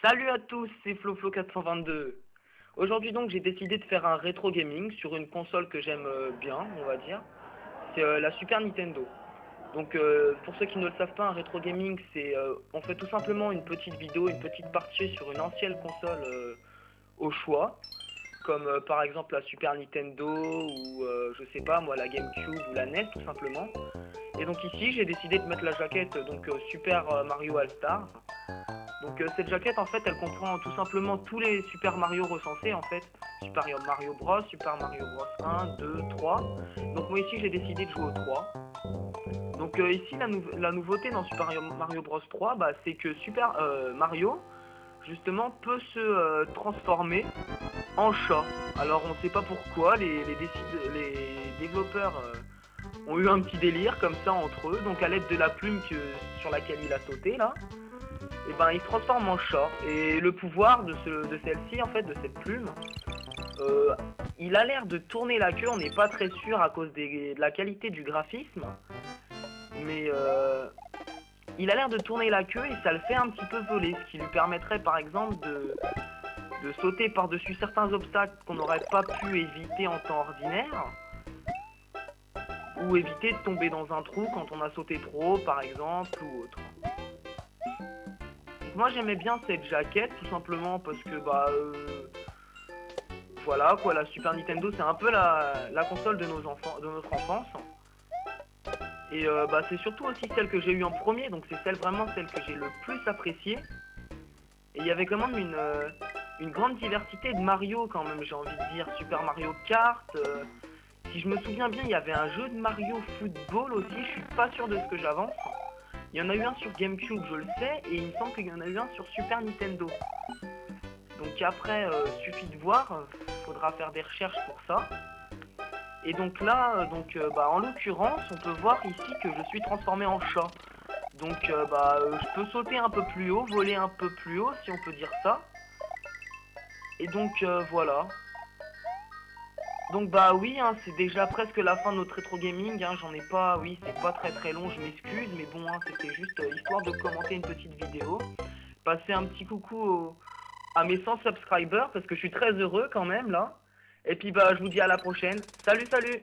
Salut à tous, c'est FloFlo422. Aujourd'hui donc j'ai décidé de faire un rétro gaming sur une console que j'aime bien, on va dire. C'est la Super Nintendo. Donc pour ceux qui ne le savent pas, un rétro gaming c'est on fait tout simplement une petite vidéo, une petite partie sur une ancienne console au choix, comme par exemple la Super Nintendo ou je sais pas moi la GameCube ou la NES tout simplement. Et donc ici j'ai décidé de mettre la jaquette donc Super Mario All Stars. Donc cette jaquette en fait elle comprend tout simplement tous les Super Mario recensés en fait. Super Mario Bros, Super Mario Bros 1, 2, 3. Donc moi ici j'ai décidé de jouer au 3. Donc ici la nouveauté dans Super Mario Bros 3 bah, c'est que Super Mario justement peut se transformer en chat. Alors on sait pas pourquoi les développeurs ont eu un petit délire comme ça entre eux. Donc à l'aide de la plume sur laquelle il a sauté là, et ben il se transforme en chat. Et le pouvoir de celle-ci, en fait, de cette plume, euh, il a l'air de tourner la queue, on n'est pas très sûr à cause de la qualité du graphisme, mais il a l'air de tourner la queue et ça le fait un petit peu voler, ce qui lui permettrait par exemple de sauter par-dessus certains obstacles qu'on n'aurait pas pu éviter en temps ordinaire, ou éviter de tomber dans un trou quand on a sauté trop haut par exemple, ou autre. Moi j'aimais bien cette jaquette tout simplement parce que bah voilà quoi, la Super Nintendo c'est un peu la console de notre enfance. Et bah c'est surtout aussi celle que j'ai eue en premier, donc c'est vraiment celle que j'ai le plus appréciée. Et il y avait quand même une grande diversité de Mario quand même, j'ai envie de dire. Super Mario Kart, si je me souviens bien il y avait un jeu de Mario Football aussi, je suis pas sûr de ce que j'avance. Il y en a eu un sur GameCube, je le sais, et il me semble qu'il y en a eu un sur Super Nintendo. Donc après, suffit de voir, faudra faire des recherches pour ça. Et donc là, bah, en l'occurrence, on peut voir ici que je suis transformé en chat. Donc bah, je peux sauter un peu plus haut, voler un peu plus haut, si on peut dire ça. Et donc voilà. Donc bah oui, hein, c'est déjà presque la fin de notre rétro gaming, hein, j'en ai pas, oui, c'est pas très long, je m'excuse, mais bon, hein, c'était juste histoire de commenter une petite vidéo. Passer un petit coucou à mes 100 subscribers, parce que je suis très heureux quand même, là. Et puis bah, je vous dis à la prochaine. Salut, salut!